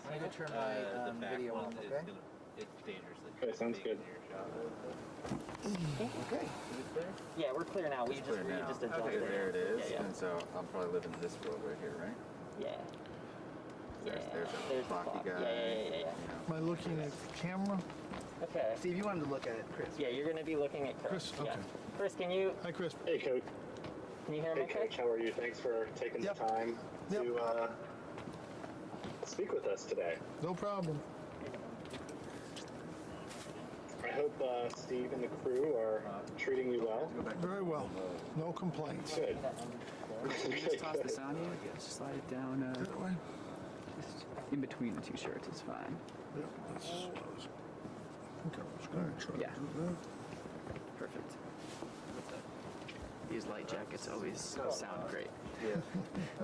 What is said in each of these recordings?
I need to turn my video on, okay? It's dangerous. Okay, sounds good. Okay. Yeah, we're clear now. We just adjusted. Okay, there it is. Yeah. And so I'll probably live in this world right here, right? Yeah. There's There's a the clocky clock. guy. Yeah. Am I looking at the camera? Okay. Steve, you wanted to look at it, Chris. Yeah, you're going to be looking at Chris. Chris, okay. Yeah. Chris, can you... Hi, Chris. Hey, Coach. Can you hear me okay? Coach, how are you? Thanks for taking the time to speak with us today. No problem. I hope Steve and the crew are treating you well. Very well. No complaints. Good. Just toss this on you. Just slide it down. That way? Just in between the two shirts is fine. Yeah, that's I think I was going to try to do that. Perfect. These light jackets always sound great. Yeah.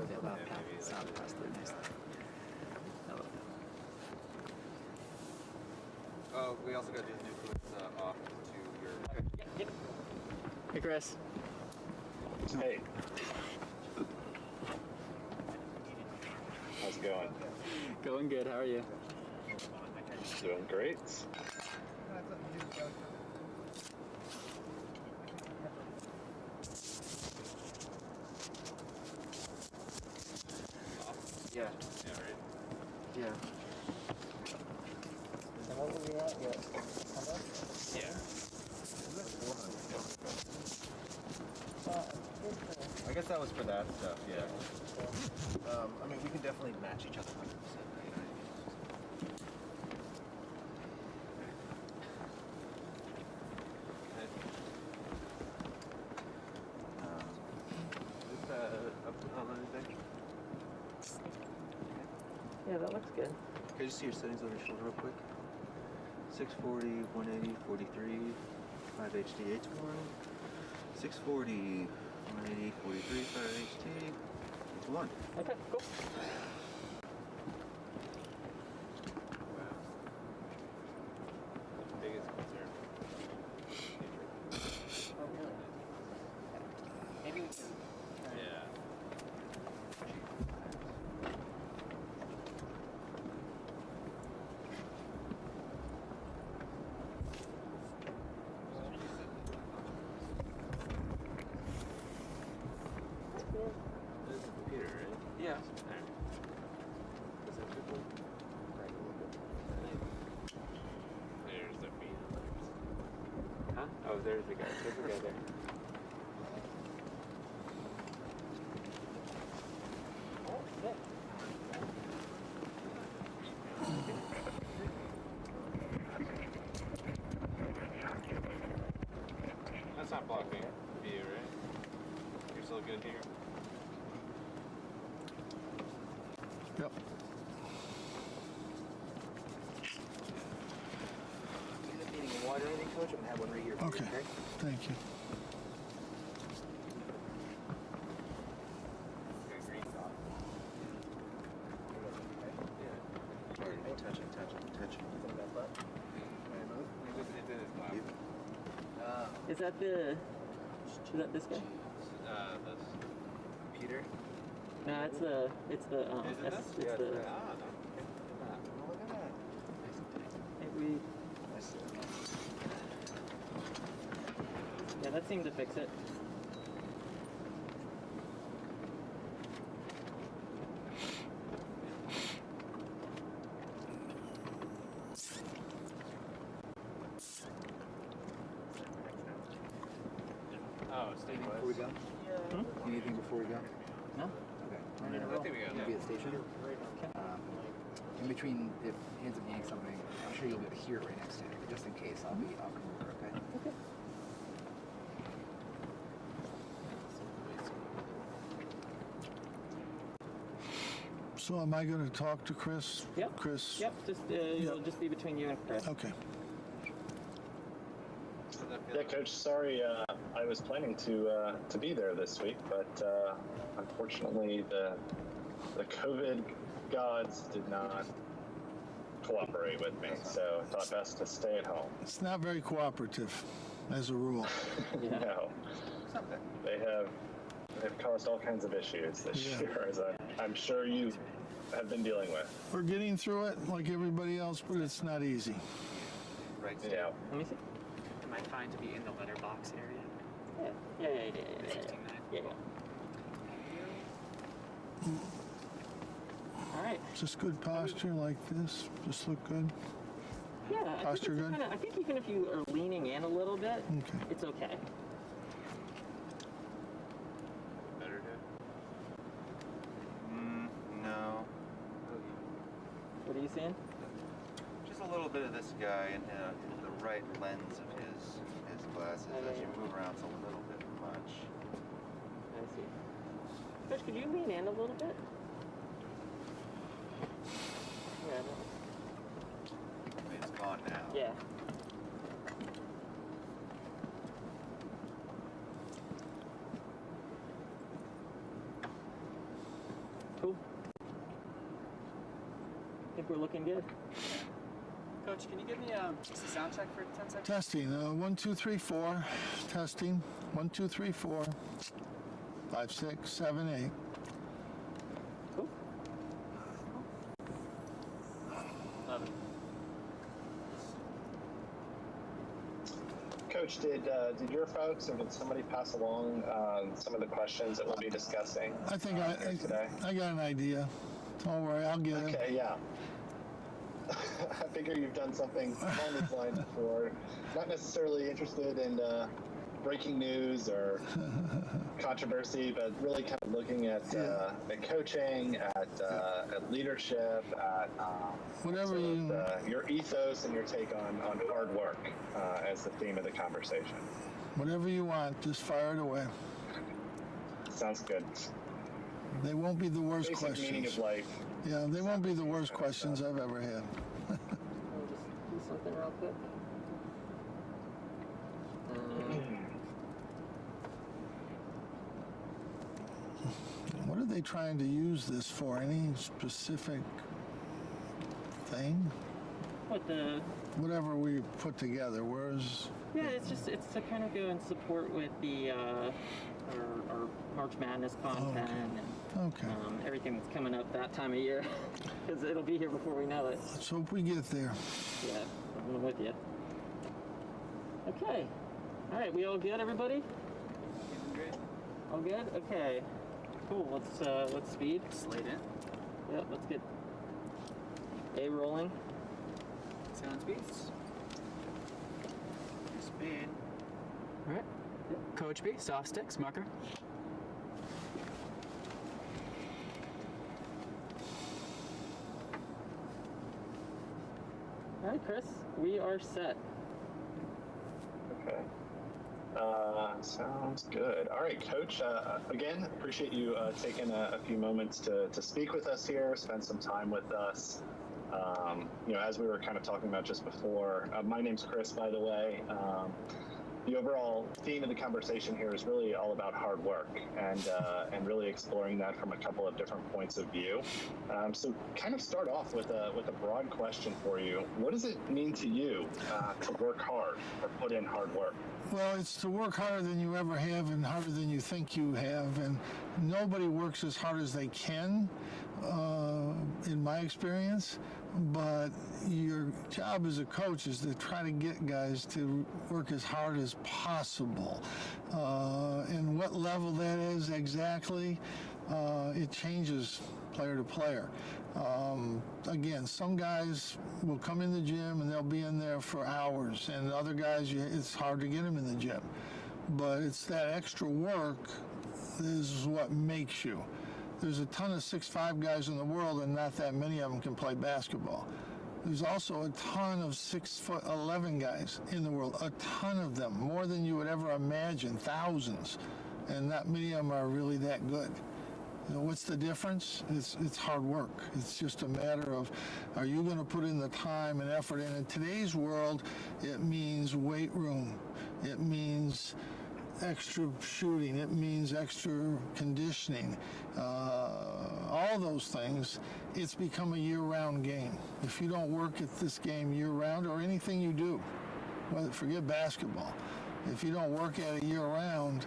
They allow sound across through nicely. I love that. Oh, we also got to do the nucleus off to your... Yep. Hey, Chris. Hey. How's it going? Going good. How are you? Doing great. Yeah. Yeah, right? Yeah. And what were we at? Yeah. I guess that was for that stuff, yeah. I mean, we can definitely match each other 100%. Yeah, that looks good. Can I just see your settings over your shoulder real quick? 640, 180, 43, 5 HD, 820. 640, 180, 43, 5 HD, 821. Okay, cool. Biggest concern. Oh, really? Maybe we can... Yeah. This is the computer, right? Yeah. There. Is that too cool? Right, a little bit. There's the feet. Huh? Oh, there's the guy. There's the guy there. Oh, sick. That's not blocking view, right? You're still good here? Yep. You end up needing water or anything, Coach? I'm going to have one right here. Okay. Thank you. Okay, green top. Hey, touching. It did his lap. Is that this guy? This. Peter? No, it's the Is it this? it's Yeah, the Ah, no. Look at that. Yeah, that seemed to fix it. Oh, stay Before we go? Hmm? Anything before we go? No? Okay. I think we got You'll be at the station. In between, if he ends up needing something, I'm sure you'll be able to hear it right next to him. But just in case, I'll come over, okay? Okay. So am I going to talk to Chris? Yep. Chris? Yep. Just it'll just be between you and Chris. Okay. Yeah, Coach. Sorry, I was planning to be there this week, but unfortunately, the COVID gods did not cooperate with me, so I thought best to stay at home. It's not very cooperative, as a rule. No, they have caused all kinds of issues this year, as I'm sure you have been dealing with. We're getting through it like everybody else, but it's not easy. Right. Yeah. Let me see. Am I fine to be in the letterbox area? Yeah. 16.9. Yeah. All right. Just good posture like this. Just look good. Yeah. Posture good? I think even if you are leaning in a little bit, Okay. it's okay. Better to. No. What are you seeing? Just a little bit of this guy in the right lens of his glasses. As you move around, it's a little bit much. I see. Coach, could you lean in a little bit? Yeah. I mean, it's gone now. Yeah. Cool. I think we're looking good. Coach, can you give me just a sound check for 10 seconds? Testing. 1, 2, 3, 4. Testing. 1, 2, 3, 4. 5, 6, 7, 8. Cool. 11. Coach, did your folks or did somebody pass along some of the questions that we'll be discussing? I think here today? I got an idea. Don't worry, I'll get it. Okay, yeah. I figure you've done something along these lines before. Not necessarily interested in breaking news or controversy, but really kind of looking at coaching, at leadership, at Whatever you. your ethos and your take on hard work as the theme of the conversation. Whatever you want, just fire it away. Sounds good. They won't be the worst Basic meaning questions. of life. Yeah, they won't be the worst questions I've ever had. Let me just do something real quick. What are they trying to use this for? Any specific thing? What the? Whatever we put together, where's... Yeah, it's to kind of go and support with the our March Madness content and Okay. everything that's coming up that time of year, because it'll be here before we know it. Let's hope we get there. Yeah, I'm with you. Okay. All right, we all good, everybody? All good? Okay. Cool. Let's speed. Slate in. Yep. Let's get A rolling. Sound speeds. Speed. All right. Coach B, soft sticks, marker. All right, Chris. We are set. Okay. Sounds good. All right, Coach. Again, appreciate you taking a few moments to speak with us here, spend some time with us. As we were kind of talking about just before, my name's Chris, by the way. The overall theme of the conversation here is really all about hard work and really exploring that from a couple of different points of view. So kind of start off with a broad question for you. What does it mean to you to work hard or put in hard work? Well, it's to work harder than you ever have and harder than you think you have. And nobody works as hard as they can, in my experience. But your job as a coach is to try to get guys to work as hard as possible. And what level that is exactly, it changes player to player. Again, some guys will come in the gym and they'll be in there for hours, and other guys, it's hard to get them in the gym. But it's that extra work is what makes you. There's a ton of 6'5" guys in the world, and not that many of them can play basketball. There's also a ton of 6'11" guys in the world, a ton of them, more than you would ever imagine, thousands, and not many of them are really that good. You know, what's the difference? It's hard work. It's just a matter of, are you going to put in the time and effort? And in today's world, it means weight room. It means extra shooting. It means extra conditioning. All those things. It's become a year-round game. If you don't work at this game year-round, or anything you do, forget basketball, if you don't work at it year-round,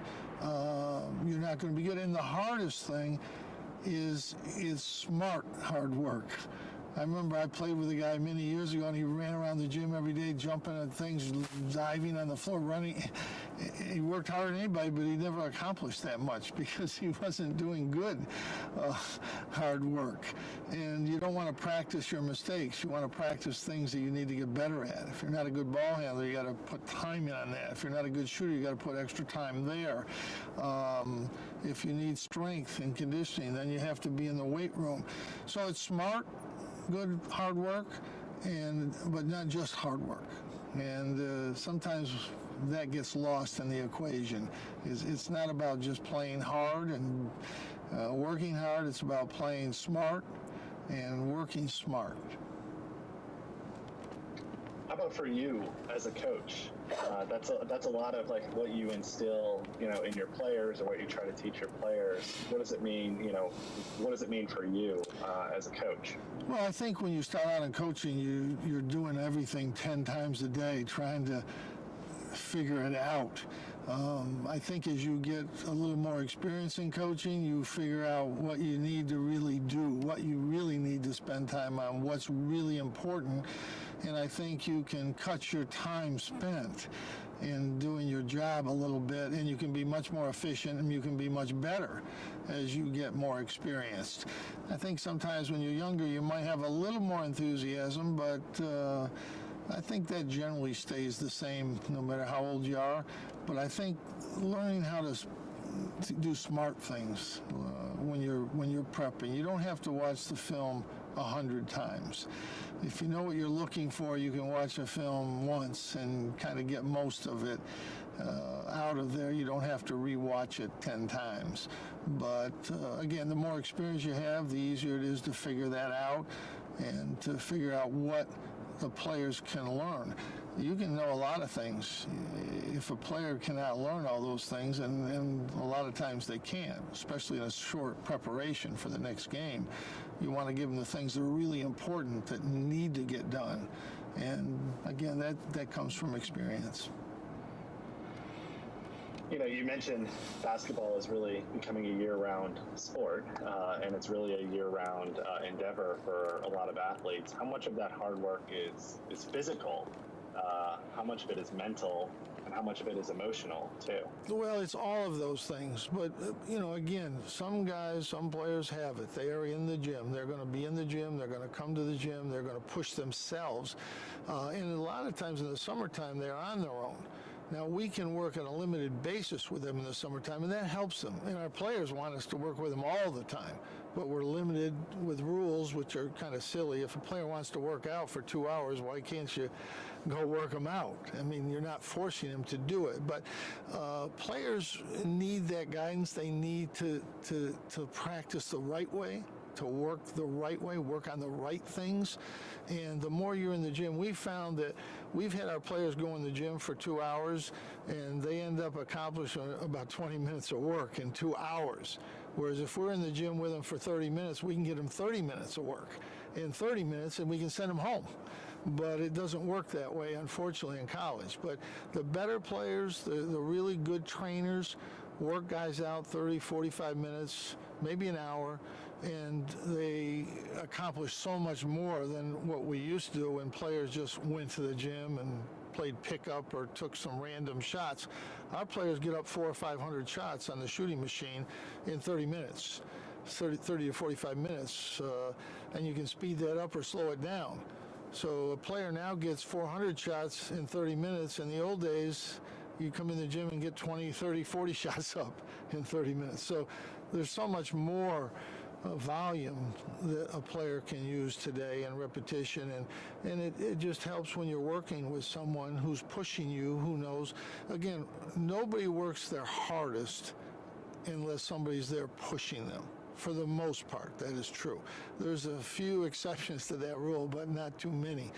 you're not going to be good. And the hardest thing is smart hard work. I remember I played with a guy many years ago, and he ran around the gym every day, jumping at things, diving on the floor, running. He worked harder than anybody, but he never accomplished that much because he wasn't doing good hard work. And you don't want to practice your mistakes. You want to practice things that you need to get better at. If you're not a good ball handler, you got to put time in on that. If you're not a good shooter, you got to put extra time there. If you need strength and conditioning, then you have to be in the weight room. So it's smart, good hard work, but not just hard work. And sometimes that gets lost in the equation. It's not about just playing hard and working hard. It's about playing smart and working smart. How about for you as a coach? That's a lot of like what you instill, in your players, or what you try to teach your players. What does it mean? What does it mean for you as a coach? Well, I think when you start out in coaching, you're doing everything 10 times a day, trying to figure it out. I think as you get a little more experience in coaching, you figure out what you need to really do, what you really need to spend time on, what's really important. And I think you can cut your time spent in doing your job a little bit, and you can be much more efficient, and you can be much better as you get more experienced. I think sometimes when you're younger, you might have a little more enthusiasm, but I think that generally stays the same no matter how old you are. But I think learning how to do smart things when you're prepping. You don't have to watch the film 100 times. If you know what you're looking for, you can watch a film once and kind of get most of it out of there. You don't have to rewatch it 10 times. But again, the more experience you have, the easier it is to figure that out and to figure out what the players can learn. You can know a lot of things. If a player cannot learn all those things, and a lot of times they can't, especially in a short preparation for the next game, you want to give them the things that are really important that need to get done. And again, that comes from experience. You mentioned basketball is really becoming a year-round sport, and it's really a year-round endeavor for a lot of athletes. How much of that hard work is physical? How much of it is mental? And how much of it is emotional, too? Well, it's all of those things. But, again, some players have it. They are in the gym. They're going to be in the gym. They're going to come to the gym. They're going to push themselves. And a lot of times in the summertime, they're on their own. Now, we can work on a limited basis with them in the summertime, and that helps them. And our players want us to work with them all the time. But we're limited with rules, which are kind of silly. If a player wants to work out for 2 hours, why can't you go work them out? I mean, you're not forcing them to do it. But players need that guidance. They need to practice the right way, to work the right way, work on the right things. And the more you're in the gym, we found that we've had our players go in the gym for 2 hours, and they end up accomplishing about 20 minutes of work in 2 hours. Whereas if we're in the gym with them for 30 minutes, we can get them 30 minutes of work in 30 minutes, and we can send them home. But it doesn't work that way, unfortunately, in college. But the better players, the really good trainers, work guys out 30, 45 minutes, maybe an hour, and they accomplish so much more than what we used to do when players just went to the gym and played pickup or took some random shots. Our players get up 400 or 500 shots on the shooting machine in 30 minutes, 30 to 45 minutes, and you can speed that up or slow it down. So a player now gets 400 shots in 30 minutes. In the old days, you come in the gym and get 20, 30, 40 shots up in 30 minutes. So there's so much more volume that a player can use today and repetition, and it just helps when you're working with someone who's pushing you, who knows. Again, nobody works their hardest unless somebody's there pushing them. For the most part, that is true. There's a few exceptions to that rule, but not too many.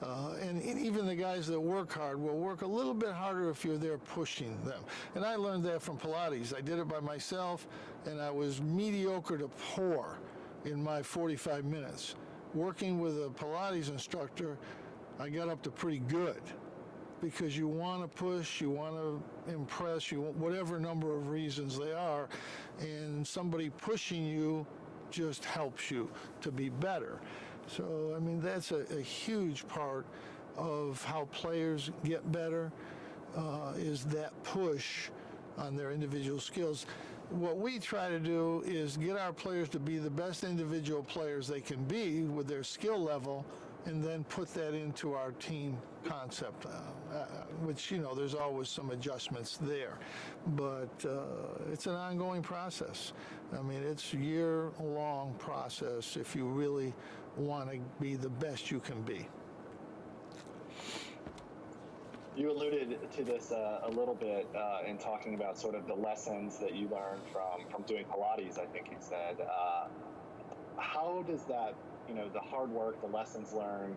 And even the guys that work hard will work a little bit harder if you're there pushing them. And I learned that from Pilates. I did it by myself, and I was mediocre to poor in my 45 minutes. Working with a Pilates instructor, I got up to pretty good. Because you want to push, you want to impress, you want whatever number of reasons they are, and somebody pushing you just helps you to be better. So, I mean, that's a huge part of how players get better, is that push on their individual skills. What we try to do is get our players to be the best individual players they can be with their skill level, and then put that into our team concept, which, you know, there's always some adjustments there. But it's an ongoing process. I mean, it's a year-long process if you really want to be the best you can be. You alluded to this a little bit in talking about sort of the lessons that you learned from doing Pilates, I think you said. How does that, you know, the hard work, the lessons learned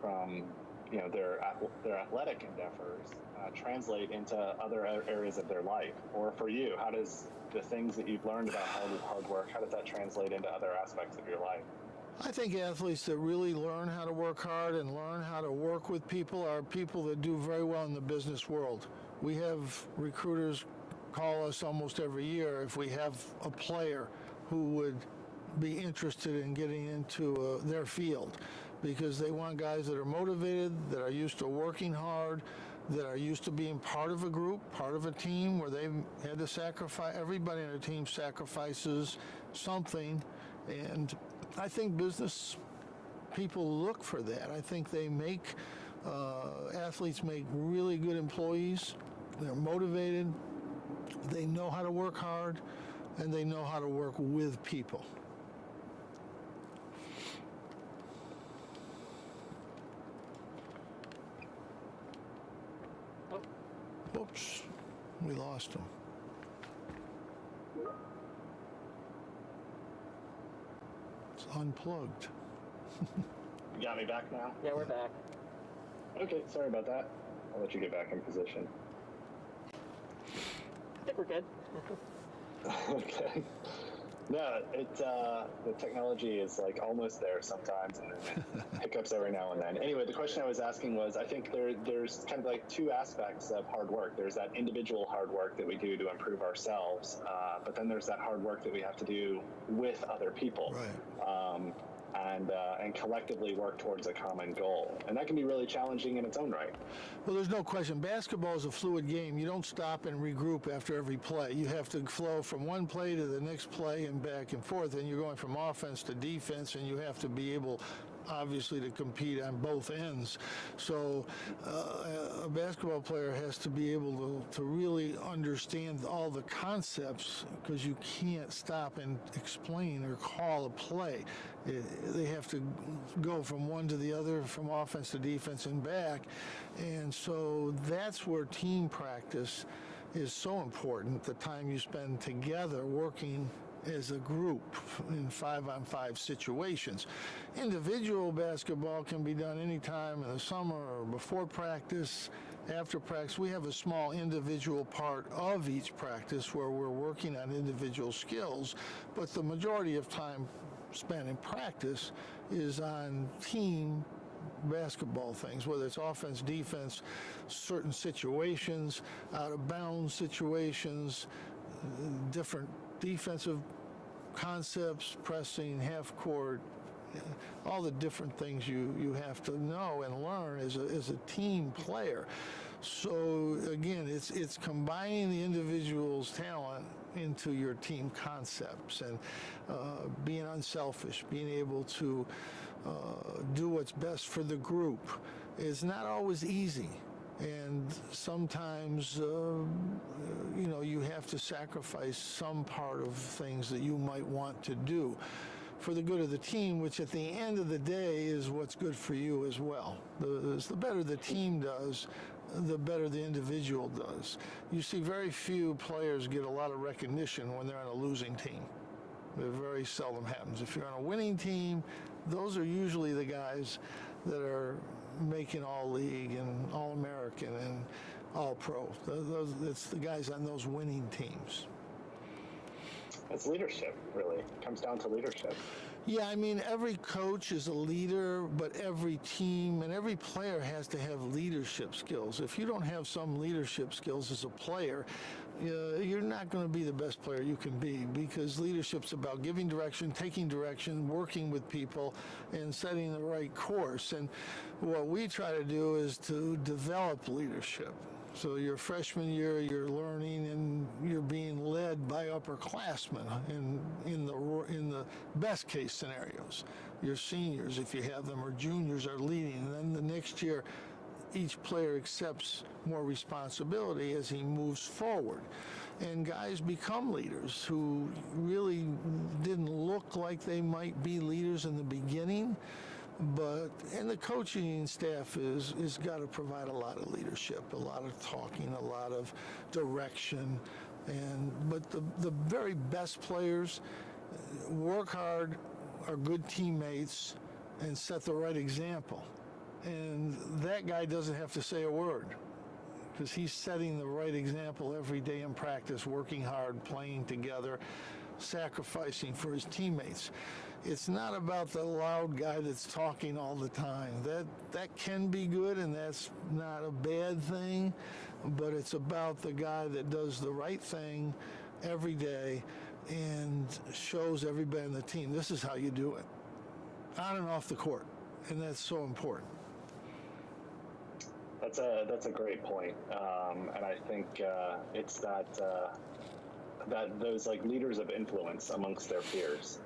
from, you know, their athletic endeavors translate into other areas of their life? Or for you, how does the things that you've learned about hard work, how does that translate into other aspects of your life? I think athletes that really learn how to work hard and learn how to work with people are people that do very well in the business world. We have recruiters call us almost every year if we have a player who would be interested in getting into their field, because they want guys that are motivated, that are used to working hard, that are used to being part of a group, part of a team where they've had to sacrifice, everybody in a team sacrifices something. And I think business people look for that. I think they make, athletes make really good employees. They're motivated, they know how to work hard, and they know how to work with people. Oops, we lost him. It's unplugged. You got me back now? Yeah, we're back. Okay, sorry about that. I'll let you get back in position. I think we're good. Okay. No, the technology is like almost there sometimes, and then it hiccups every now and then. Anyway, the question I was asking was, I think there's kind of like two aspects of hard work. There's that individual hard work that we do to improve ourselves, but then there's that hard work that we have to do with other people. Right. And collectively work towards a common goal. And that can be really challenging in its own right. Well, there's no question. Basketball is a fluid game. You don't stop and regroup after every play. You have to flow from one play to the next play and back and forth, and you're going from offense to defense, and you have to be able, obviously, to compete on both ends. So a basketball player has to be able to really understand all the concepts, because you can't stop and explain or call a play. They have to go from one to the other, from offense to defense and back. And so that's where team practice is so important, the time you spend together working as a group in 5-on-5 situations. Individual basketball can be done anytime in the summer or before practice, after practice. We have a small individual part of each practice where we're working on individual skills, but the majority of time spent in practice is on team basketball things, whether it's offense, defense, certain situations, out of bounds situations, different defensive concepts, pressing, half court, all the different things you have to know and learn as a team player. So again, it's combining the individual's talent into your team concepts, and being unselfish, being able to do what's best for the group is not always easy. And sometimes, you know, you have to sacrifice some part of things that you might want to do for the good of the team, which at the end of the day is what's good for you as well. The better the team does, the better the individual does. You see very few players get a lot of recognition when they're on a losing team. It very seldom happens. If you're on a winning team, those are usually the guys that are making all-league and all-American and all-pro. It's the guys on those winning teams. It's leadership, really. It comes down to leadership. Yeah, I mean, every coach is a leader, but every team and every player has to have leadership skills. If you don't have some leadership skills as a player, you're not going to be the best player you can be, because leadership's about giving direction, taking direction, working with people, and setting the right course. And what we try to do is to develop leadership. So your freshman year, you're learning and you're being led by upperclassmen in the best case scenarios. Your seniors, if you have them, or juniors are leading. And then the next year, each player accepts more responsibility as he moves forward. And guys become leaders who really didn't look like they might be leaders in the beginning, and the coaching staff is got to provide a lot of leadership, a lot of talking, a lot of direction. But the very best players work hard, are good teammates, and set the right example. And that guy doesn't have to say a word, because he's setting the right example every day in practice, working hard, playing together, sacrificing for his teammates. It's not about the loud guy that's talking all the time. That can be good, and that's not a bad thing, but it's about the guy that does the right thing every day and shows everybody on the team, this is how you do it, on and off the court. And that's so important. That's a great point, and I think it's that those like leaders of influence amongst their peers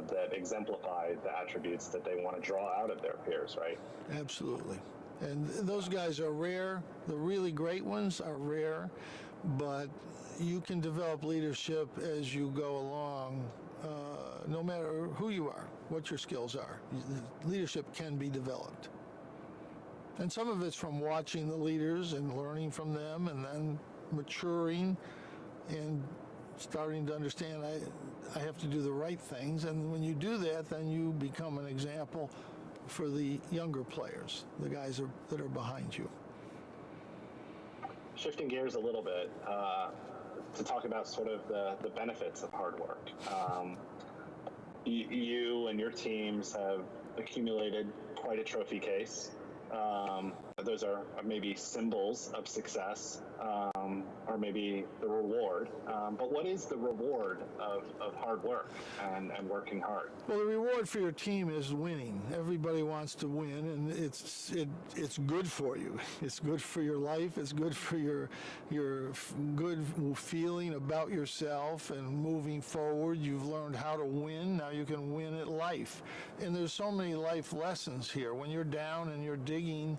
that exemplify the attributes that they want to draw out of their peers, right? Absolutely. And those guys are rare. The really great ones are rare, but you can develop leadership as you go along, no matter who you are, what your skills are. Leadership can be developed. And some of it's from watching the leaders and learning from them, and then maturing and starting to understand I have to do the right things. And when you do that, then you become an example for the younger players, the guys that are behind you. Shifting gears a little bit to talk about sort of the benefits of hard work. You and your teams have accumulated quite a trophy case. Those are maybe symbols of success, or maybe the reward. But what is the reward of hard work and working hard? Well, the reward for your team is winning. Everybody wants to win, and it's good for you. It's good for your life. It's good for your good feeling about yourself and moving forward. You've learned how to win. Now you can win at life. And there's so many life lessons here. When you're down and you're digging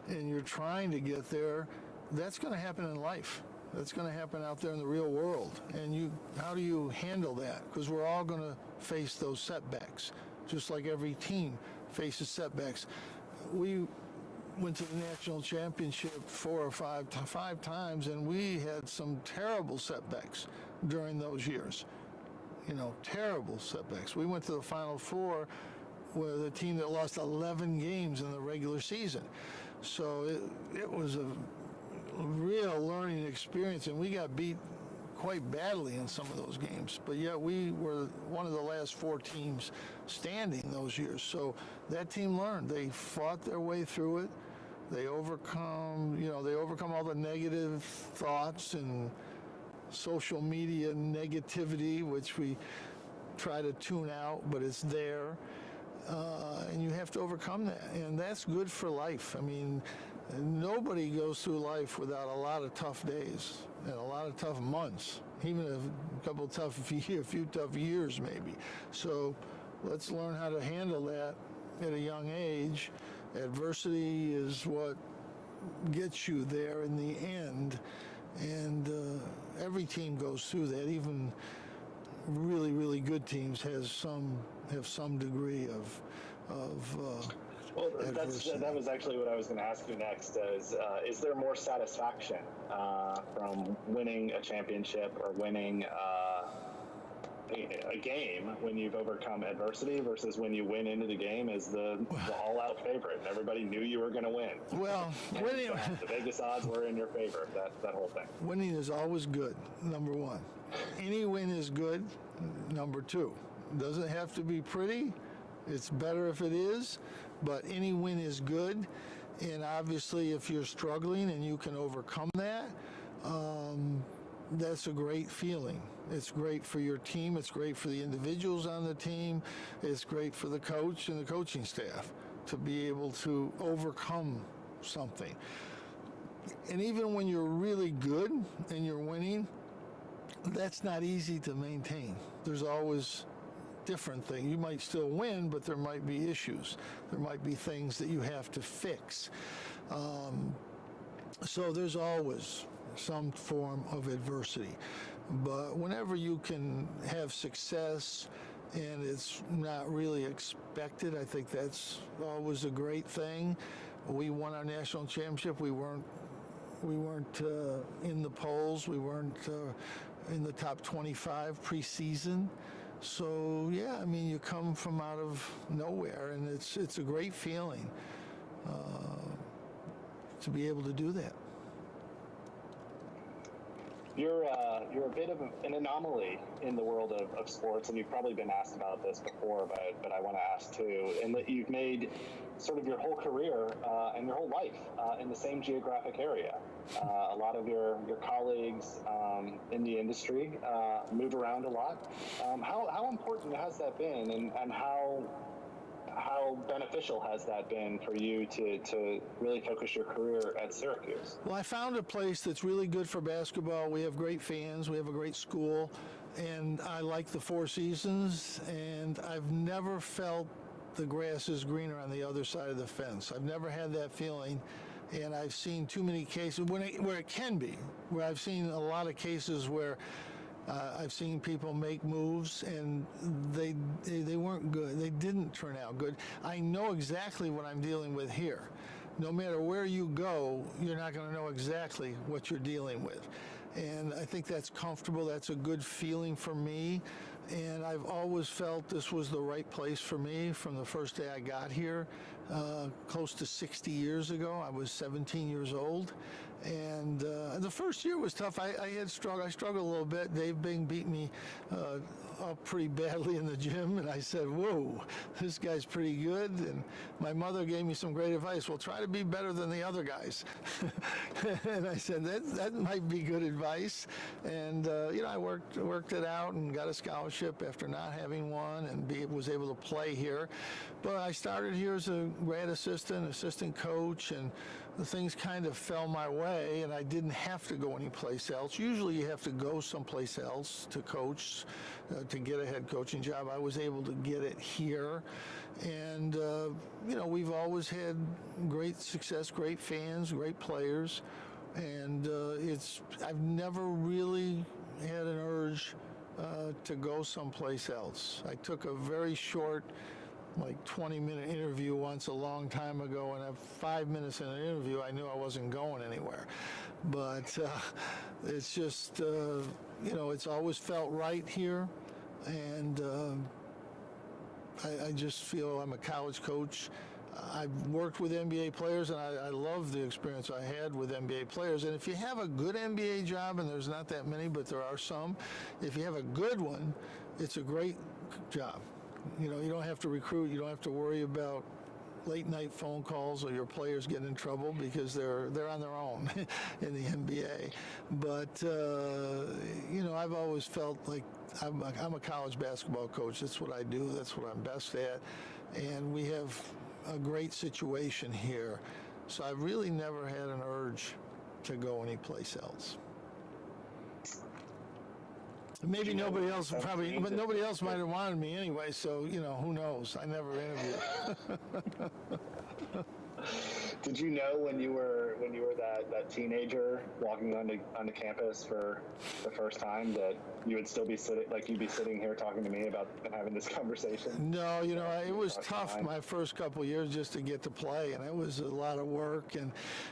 and you're trying to get there, that's going to happen in life. That's going to happen out there in the real world. And how do you handle that? Because we're all going to face those setbacks, just like every team faces setbacks. We went to the national championship 4 or 5 times, and we had some terrible setbacks during those years. Terrible setbacks. We went to the Final Four with a team that lost 11 games in the regular season. So it was a real learning experience, and we got beat quite badly in some of those games. But yet we were one of the last 4 teams standing those years. So that team learned. They fought their way through it. They overcome all the negative thoughts and social media negativity, which we try to tune out, but it's there. And you have to overcome that, and that's good for life. I mean, nobody goes through life without a lot of tough days and a lot of tough months, even a few tough years maybe. So let's learn how to handle that at a young age. Adversity is what gets you there in the end, and every team goes through that. Even really, really good teams have some degree of adversity. That was actually what I was going to ask you next. Is there more satisfaction from winning a championship or winning a game when you've overcome adversity versus when you win into the game as the all-out favorite and everybody knew you were going to win? Well, winning, the Vegas odds were in your favor. That whole thing. Winning is always good. Number one, any win is good. Number two, doesn't have to be pretty. It's better if it is, but any win is good. And obviously, if you're struggling and you can overcome that, that's a great feeling. It's great for your team. It's great for the individuals on the team. It's great for the coach and the coaching staff to be able to overcome something. And even when you're really good and you're winning, that's not easy to maintain. There's always different things. You might still win, but there might be issues. There might be things that you have to fix. So there's always some form of adversity. But whenever you can have success and it's not really expected, I think that's always a great thing. We won our national championship. We weren't in the polls. We weren't in the top 25 preseason. So yeah, I mean, you come from out of nowhere, and it's a great feeling to be able to do that. You're a bit of an anomaly in the world of sports, and you've probably been asked about this before, but I want to ask too, in that you've made sort of your whole career and your whole life in the same geographic area. A lot of your colleagues in the industry move around a lot. How important has that been, and how beneficial has that been for you to really focus your career at Syracuse? Well, I found a place that's really good for basketball. We have great fans. We have a great school. And I like the Four Seasons. And I've never felt the grass is greener on the other side of the fence. I've never had that feeling. And I've seen too many cases where it can be, where I've seen a lot of cases where I've seen people make moves and they weren't good. They didn't turn out good. I know exactly what I'm dealing with here. No matter where you go, you're not going to know exactly what you're dealing with. And I think that's comfortable. That's a good feeling for me. And I've always felt this was the right place for me from the first day I got here, close to 60 years ago. I was 17 years old. And the first year was tough. I struggled a little bit. Dave Bing beat me up pretty badly in the gym, and I said, whoa, this guy's pretty good. And my mother gave me some great advice. Well, try to be better than the other guys. And I said, that might be good advice. And I worked it out and got a scholarship after not having one, and was able to play here. But I started here as a grad assistant coach, and the things kind of fell my way, and I didn't have to go anyplace else. Usually you have to go someplace else to coach, to get a head coaching job. I was able to get it here. And, we've always had great success, great fans, great players. And I've never really had an urge to go someplace else. I took a very short, 20-minute interview once a long time ago, and at 5 minutes in an interview, I knew I wasn't going anywhere. But it's just, it's always felt right here, and I just feel I'm a college coach. I've worked with NBA players, and I love the experience I had with NBA players. And if you have a good NBA job, and there's not that many, but there are some, if you have a good one, it's a great job. You don't have to recruit. You don't have to worry about late-night phone calls or your players getting in trouble because they're on their own in the NBA. But, I've always felt like I'm a college basketball coach. That's what I do. That's what I'm best at. And we have a great situation here. So I've really never had an urge to go anyplace else. Maybe nobody else but nobody else might have wanted me anyway, so, who knows? I never interviewed. Did you know when you were that teenager walking onto campus for the first time that you would still be sitting here talking to me about having this conversation? No, it was tough my first couple of years just to get to play, and it was a lot of work.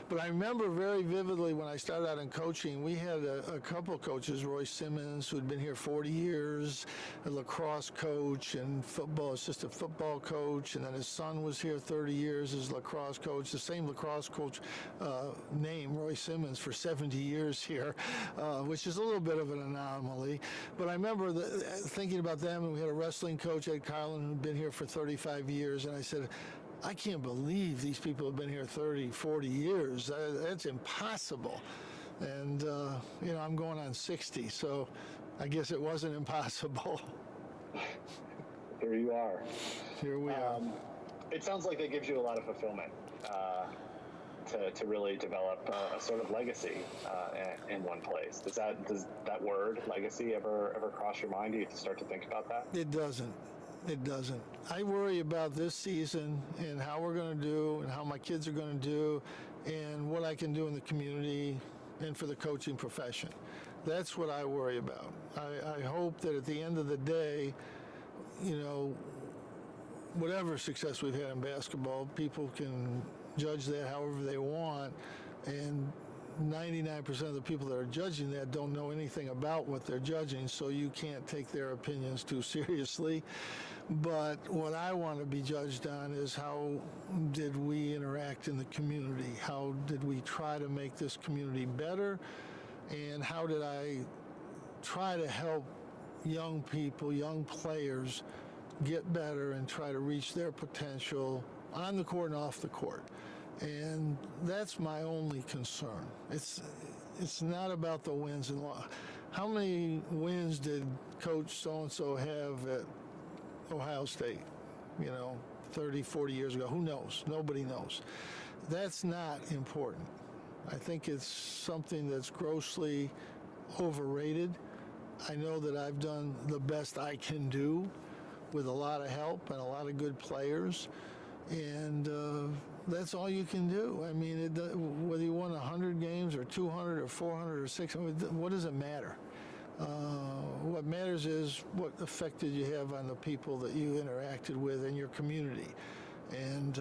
But I remember very vividly when I started out in coaching, we had a couple coaches, Roy Simmons, who had been here 40 years, a lacrosse coach and assistant football coach, and then his son was here 30 years as lacrosse coach, the same lacrosse coach name, Roy Simmons, for 70 years here, which is a little bit of an anomaly. But I remember thinking about them, and we had a wrestling coach, Ed Carlin, who'd been here for 35 years, and I said, I can't believe these people have been here 30, 40 years. That's impossible. And, I'm going on 60, so I guess it wasn't impossible. Here you are. Here we are. It sounds like that gives you a lot of fulfillment to really develop a sort of legacy in one place. Does that word legacy ever cross your mind? Do you start to think about that? It doesn't. It doesn't. I worry about this season and how we're going to do and how my kids are going to do and what I can do in the community and for the coaching profession. That's what I worry about. I hope that at the end of the day, whatever success we've had in basketball, people can judge that however they want, and 99% of the people that are judging that don't know anything about what they're judging, so you can't take their opinions too seriously. But what I want to be judged on is how did we interact in the community? How did we try to make this community better? And how did I try to help young people, young players, get better and try to reach their potential on the court and off the court? And that's my only concern. It's not about the wins and losses. How many wins did Coach so-and-so have at Ohio State, 30, 40 years ago? Who knows? Nobody knows. That's not important. I think it's something that's grossly overrated. I know that I've done the best I can do with a lot of help and a lot of good players, and that's all you can do. I mean, whether you won 100 games or 200 or 400 or 600, what does it matter? What matters is what effect did you have on the people that you interacted with in your community, and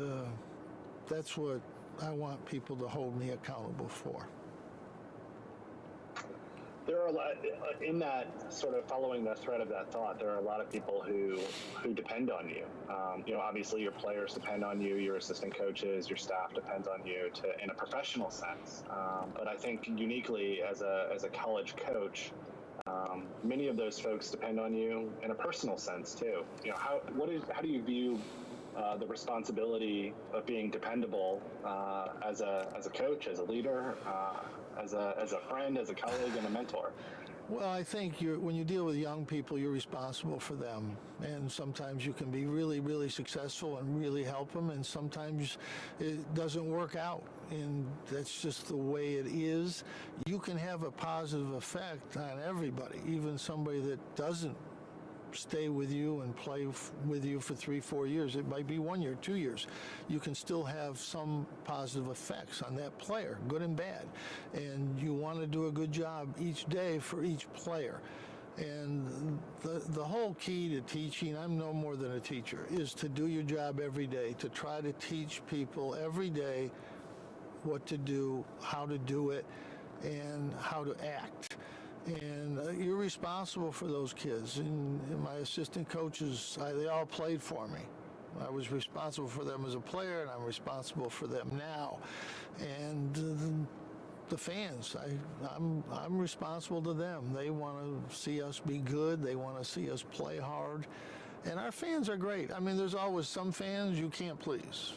that's what I want people to hold me accountable for. There are a lot, in that sort of following the thread of that thought, there are a lot of people who depend on you. Obviously your players depend on you, your assistant coaches, your staff depends on you in a professional sense. But I think uniquely as a college coach, many of those folks depend on you in a personal sense too. How do you view the responsibility of being dependable as a coach, as a leader, as a friend, as a colleague, and a mentor? Well, I think when you deal with young people, you're responsible for them. And sometimes you can be really, really successful and really help them, and sometimes it doesn't work out. And that's just the way it is. You can have a positive effect on everybody, even somebody that doesn't stay with you and play with you for 3-4 years. It might be 1 year, 2 years. You can still have some positive effects on that player, good and bad. And you want to do a good job each day for each player. And the whole key to teaching, I'm no more than a teacher, is to do your job every day, to try to teach people every day what to do, how to do it, and how to act. And you're responsible for those kids. And my assistant coaches, they all played for me. I was responsible for them as a player, and I'm responsible for them now. And the fans, I'm responsible to them. They want to see us be good. They want to see us play hard. And our fans are great. I mean, there's always some fans you can't please.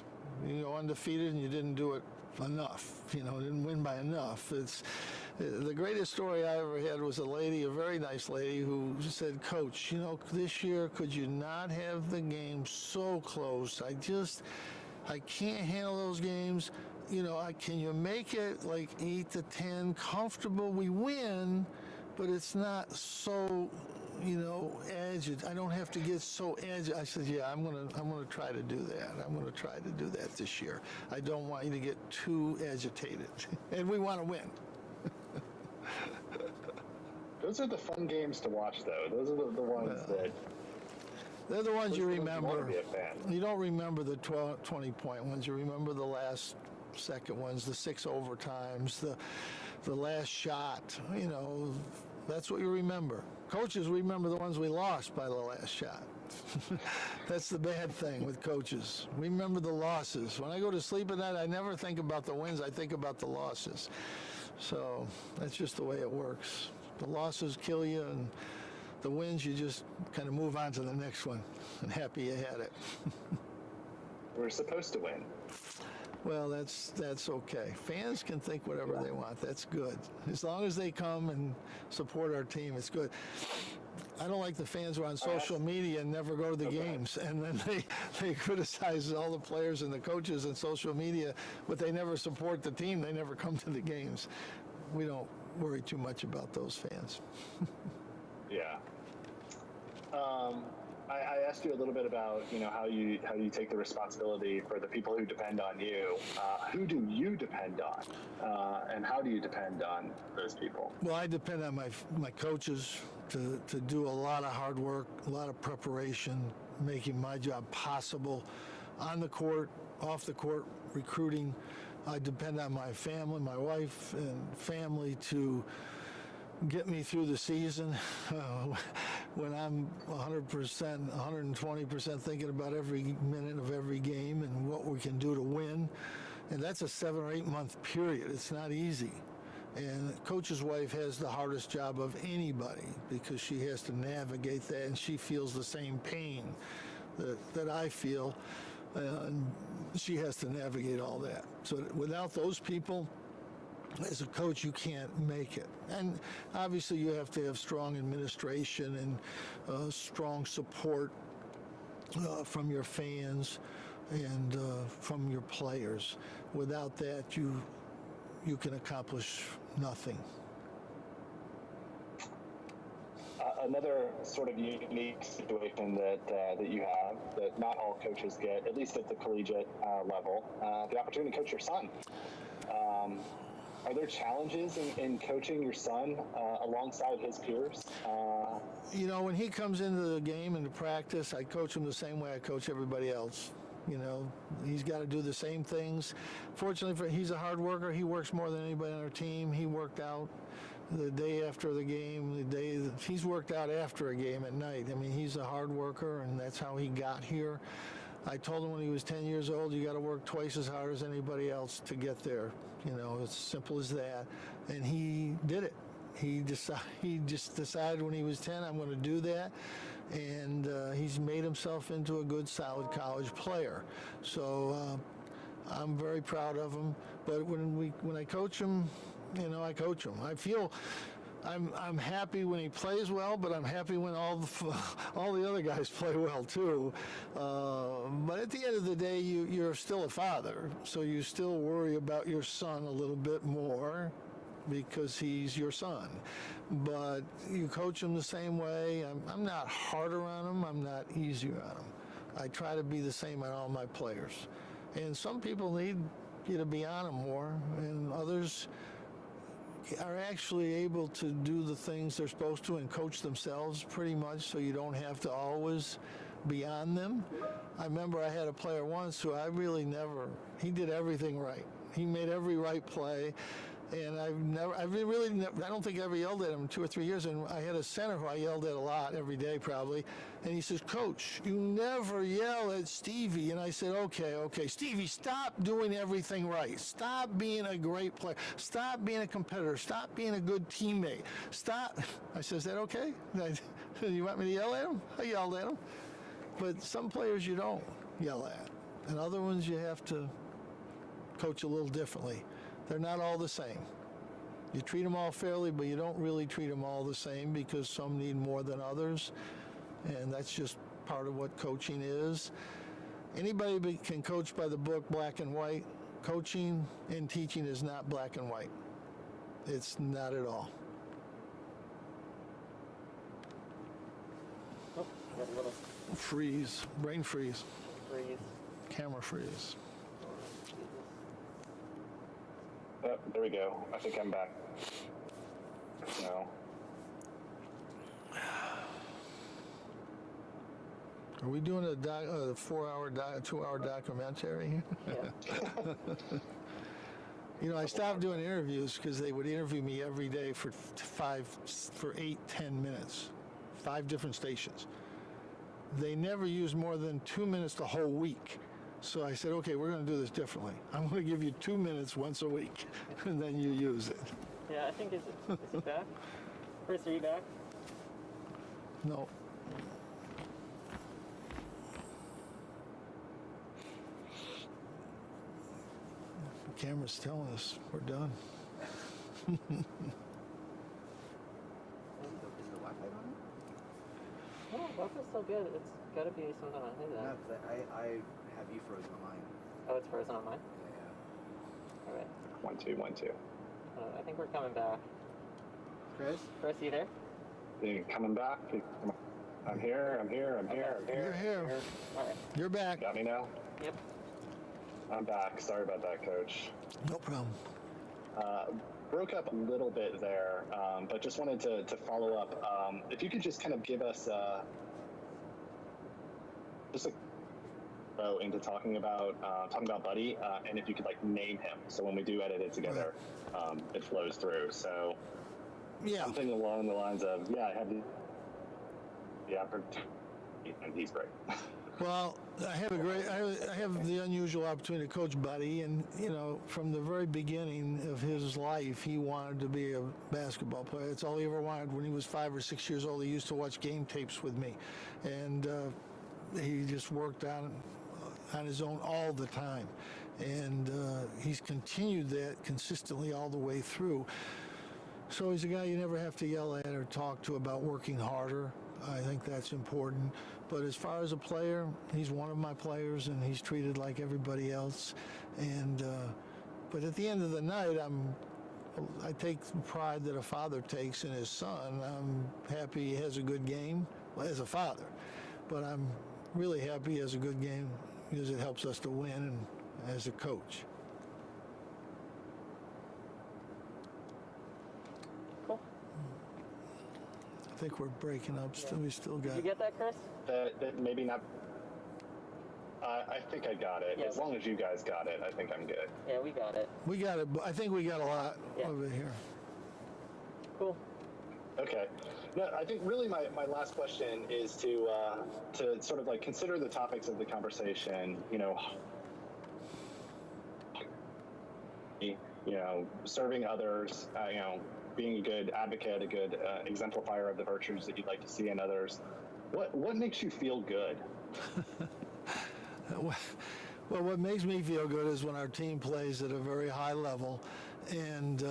You go undefeated and you didn't do it enough. Didn't win by enough. The greatest story I ever had was a very nice lady, who said, "Coach, this year, could you not have the game so close? I can't handle those games. Can you make it like 8-10 comfortable? We win, but it's not so, agitated. I don't have to get so agitated." I said, "Yeah, I'm gonna try to do that. I'm gonna try to do that this year. I don't want you to get too agitated, and we want to win." Those are the fun games to watch, though. Those are the ones that... They're the ones you remember. You want to be a fan. You don't remember the 20-point ones. You remember the last second ones, the 6 overtimes, the last shot. That's what you remember. Coaches remember the ones we lost by the last shot. That's the bad thing with coaches. We remember the losses. When I go to sleep at night, I never think about the wins. I think about the losses. So that's just the way it works. The losses kill you, and the wins, you just kind of move on to the next one, and happy you had it. We're supposed to win. well, that's okay. Fans can think whatever they want. That's good. As long as they come and support our team, it's good. I don't like the fans who are on social media and never go to the games, and then they criticize all the players and the coaches on social media, but they never support the team. They never come to the games. We don't worry too much about those fans. Yeah. I asked you a little bit about, how you take the responsibility for the people who depend on you. Who do you depend on, and how do you depend on those people? Well, I depend on my coaches to do a lot of hard work, a lot of preparation, making my job possible on the court, off the court, recruiting. I depend on my family, my wife and family to get me through the season when I'm 100%, 120% thinking about every minute of every game and what we can do to win. And that's a 7 or 8 month period. It's not easy. And coach's wife has the hardest job of anybody because she has to navigate that, and she feels the same pain that I feel. And she has to navigate all that. So without those people, as a coach, you can't make it. And obviously you have to have strong administration and strong support from your fans and from your players. Without that, you can accomplish nothing. Another sort of unique situation that you have that not all coaches get, at least at the collegiate level, the opportunity to coach your son. Are there challenges in coaching your son alongside his peers? When he comes into the game and to practice, I coach him the same way I coach everybody else. He's got to do the same things. Fortunately, he's a hard worker. He works more than anybody on our team. He worked out the day after the game, he's worked out after a game at night. I mean, he's a hard worker, and that's how he got here. I told him when he was 10 years old, you got to work twice as hard as anybody else to get there. It's simple as that. And he did it. He just decided when he was 10, I'm going to do that. And he's made himself into a good, solid college player. So I'm very proud of him. But when I coach him, I coach him. I feel I'm happy when he plays well, but I'm happy when all the other guys play well too. But at the end of the day, you're still a father, so you still worry about your son a little bit more because he's your son. But you coach him the same way. I'm not harder on him. I'm not easier on him. I try to be the same on all my players. And some people need you to be on them more, and others are actually able to do the things they're supposed to and coach themselves pretty much, so you don't have to always be on them. I remember I had a player once who he did everything right. He made every right play, and I don't think I ever yelled at him in 2 or 3 years. And I had a center who I yelled at a lot every day probably, and he says, "Coach, you never yell at Stevie." And I said, okay, Stevie, stop doing everything right. Stop being a great player. Stop being a competitor. Stop being a good teammate. Stop. I said, "Is that okay? You want me to yell at him?" I yelled at him. But some players you don't yell at, and other ones you have to coach a little differently. They're not all the same. You treat them all fairly, but you don't really treat them all the same because some need more than others, and that's just part of what coaching is. Anybody can coach by the book, black and white. Coaching and teaching is not black and white. It's not at all. Oh, got a little Freeze, brain freeze, freeze. camera freeze. There we go. I think I'm back. No. Are we doing a 4-hour, 2-hour documentary? Yeah. I stopped doing interviews because they would interview me every day for 8, 10 minutes, 5 different stations. They never used more than 2 minutes the whole week. So I said, okay, we're going to do this differently. I'm going to give you 2 minutes once a week, and then you use it. Yeah, I think is it back? Chris, are you back? No. camera's telling us we're done. Is the Wi-Fi on? No, Wi-Fi's still good. It's got to be something on his No, end. 'cause I have you frozen on mine. Oh, it's frozen on mine? Yeah. All right. 1 2 1 2. I think we're coming back. Chris? Chris, you there? You coming back? I'm here. I'm here. I'm here. I'm You're here. here. All right. You're back. Got me now? Yep. I'm back. Sorry about that, Coach. No problem. Broke up a little bit there, but just wanted to follow up. If you could just kind of give us just a go into talking about Buddy, and if you could like name him, so when we do edit it together, it flows through. So Yeah. something along the lines of, I had the opportunity, and he's great. Well, I have the unusual opportunity to coach Buddy, and from the very beginning of his life, he wanted to be a basketball player. That's all he ever wanted. When he was 5 or 6 years old, he used to watch game tapes with me, and he just worked on his own all the time, and he's continued that consistently all the way through. So he's a guy you never have to yell at or talk to about working harder. I think that's important. But as far as a player, he's one of my players, and he's treated like everybody else. And but at the end of the night, I take the pride that a father takes in his son. I'm happy he has a good game as a father, but I'm really happy he has a good game because it helps us to win, and as a coach. Cool. I think we're breaking up. We still got. Did you get that, Chris? That maybe not. I think I got it. Yeah. As long as you guys got it, I think I'm good. Yeah, we got it. We got it. I think we got a lot Yeah. of it here. Cool. Okay. No, I think really my last question is to sort of like consider the topics of the conversation. Serving others. Being a good advocate, a good exemplifier of the virtues that you'd like to see in others. What makes you feel good? Well, what makes me feel good is when our team plays at a very high level, and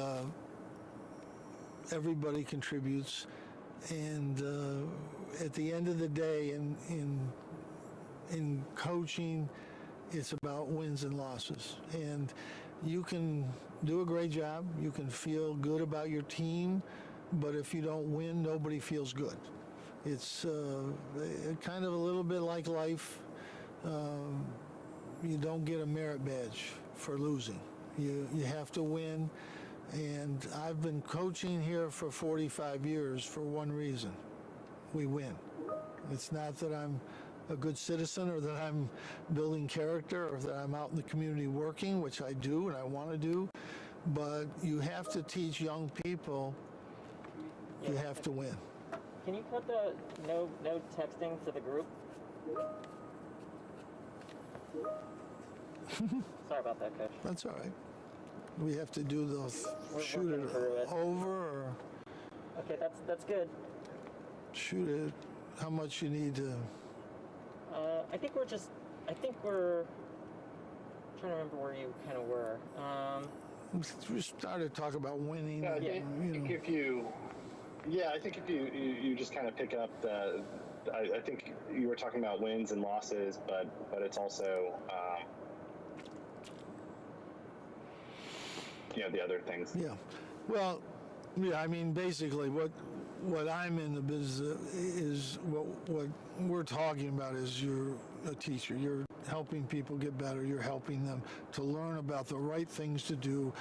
everybody contributes. And at the end of the day, in coaching, it's about wins and losses. And you can do a great job. You can feel good about your team, but if you don't win, nobody feels good. It's kind of a little bit like life. You don't get a merit badge for losing. You have to win. And I've been coaching here for 45 years for one reason. We win. It's not that I'm a good citizen or that I'm building character or that I'm out in the community working, which I do and I want to do, but you have to teach young people you have to win. Can you put the no texting to the group? Sorry about that, Coach. That's all right. We have to do those, We're shoot working it through it. over or Okay, that's good. shoot it, how much you need to. I think we're trying to remember where you kind of were. We started to talk about winning. I and, think if you just kind of pick up I think you were talking about wins and losses, but it's also the other things. Yeah. Well, yeah, I mean, basically what I'm in the business is what we're talking about is you're a teacher. You're helping people get better. You're helping them to learn about the right things to do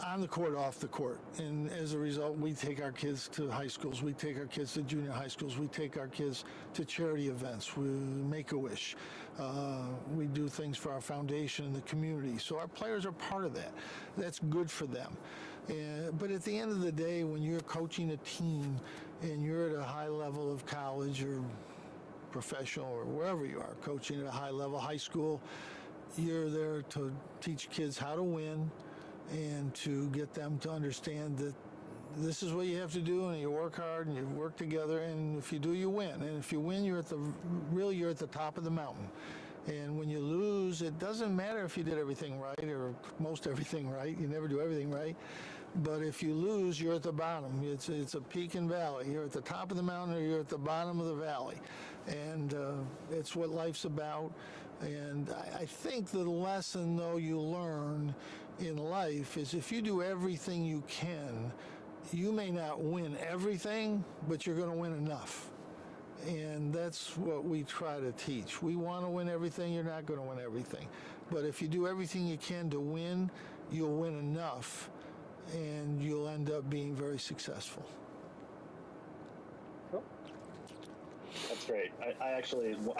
on the court, off the court. And as a result, we take our kids to high schools. We take our kids to junior high schools. We take our kids to charity events. We Make-A-Wish. We do things for our foundation and the community. So our players are part of that. That's good for them. But at the end of the day, when you're coaching a team and you're at a high level of college or professional or wherever you are, coaching at a high level, high school, you're there to teach kids how to win and to get them to understand that this is what you have to do, and you work hard and you work together, and if you do, you win. And if you win, you're at the top of the mountain. And when you lose, it doesn't matter if you did everything right or most everything right. You never do everything right. But if you lose, you're at the bottom. It's a peak and valley. You're at the top of the mountain or you're at the bottom of the valley. And it's what life's about. And I think the lesson, though, you learn in life is if you do everything you can, you may not win everything, but you're going to win enough. And that's what we try to teach. We want to win everything. You're not going to win everything. But if you do everything you can to win, you'll win enough, and you'll end up being very successful. Cool. That's great. I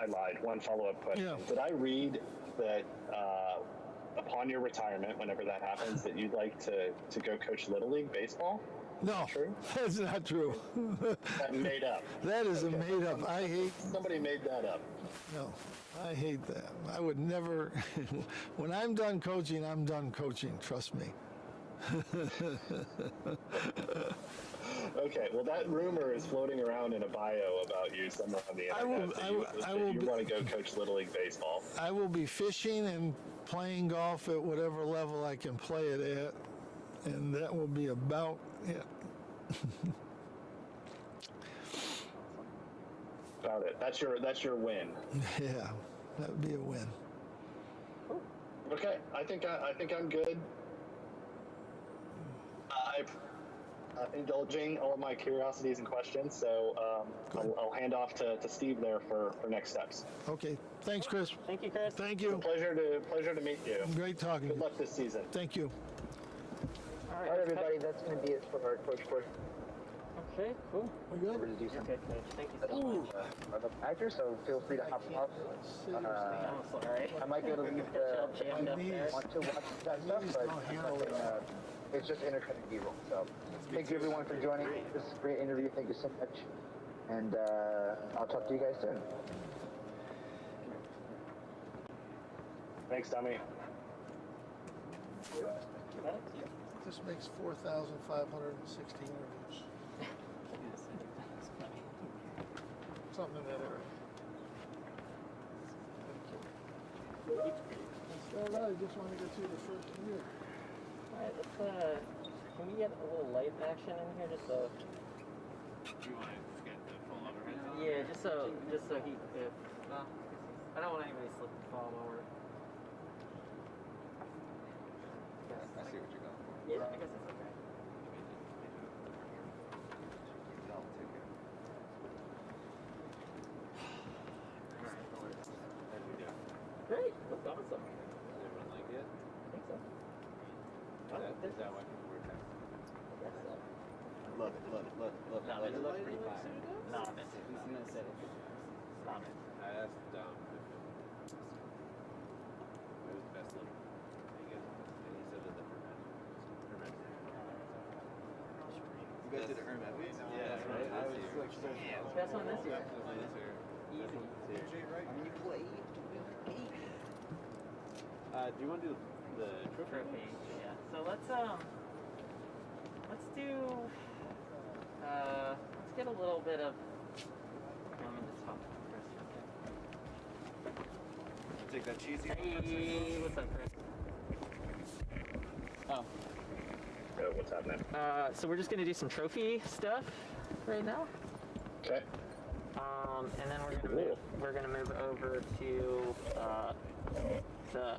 lied. One follow-up question. Yeah. Did I read that upon your retirement, whenever that happens, that you'd like to go coach Little League baseball? No, True? that's not true. That made up. That is a made up. I hate. Somebody made that up. No, I hate that. I would never. When I'm done coaching, I'm done coaching. Trust me. Okay, well, that rumor is floating around in a bio about you somewhere on the internet. You want to go coach Little League baseball. I will be fishing and playing golf at whatever level I can play it at, and that will be about it. Got it. That's your win. Yeah, that would be a win. Okay, I think I'm good. I'm indulging all of my curiosities and questions, so I'll hand off to Steve there for next steps. Okay, thanks, Chris. Thank you, Chris. Thank you. Pleasure to meet you. Great talking. Good luck this season. Thank you. All All right, everybody, that's going to be it for our coach course. Okay, cool. We good? We're going to do some Okay, coach. Thank you so much. of actor, so feel free to hop off. I'm sorry. I might be able to leave Y'all jammed up there. want to watch that stuff, but nothing, it's just entertaining B-roll. So thank you everyone for joining. This is a great interview. Thank you so much. And I'll talk to you guys soon. Thanks, Tommy. This makes 4,560 interviews. Something in that area. That's all right. I just want to get through the first year. Alright, let's, can we get a little light action in here just so... Do you want to just get the full overhead? Yeah, just so he, I don't want anybody to slip and fall while we're... I see what you're going for. Yeah, I guess it's okay. I'll take it. Great, that's awesome. Does everyone like it? I think so. Is that why people were texting? I guess so. Love it. No, it looks pretty fire. Stop it. He's gonna say it. Stop it. I asked Dom if it was the best look. And he said that the Hermet. You guys did a Hermet. Yeah, right. I was like so shocked. Best one this year. Easy. You played. Do you want to do the Trophy. Yeah. So let's get a little bit of. Let me just hop Chris. Take that cheesy. Hey, what's up, Chris? Oh. What's happening? So we're just gonna do some trophy stuff right now. Okay. And then we're gonna move over to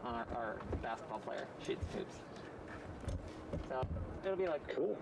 our basketball player shoots hoops. So it'll be like Cool.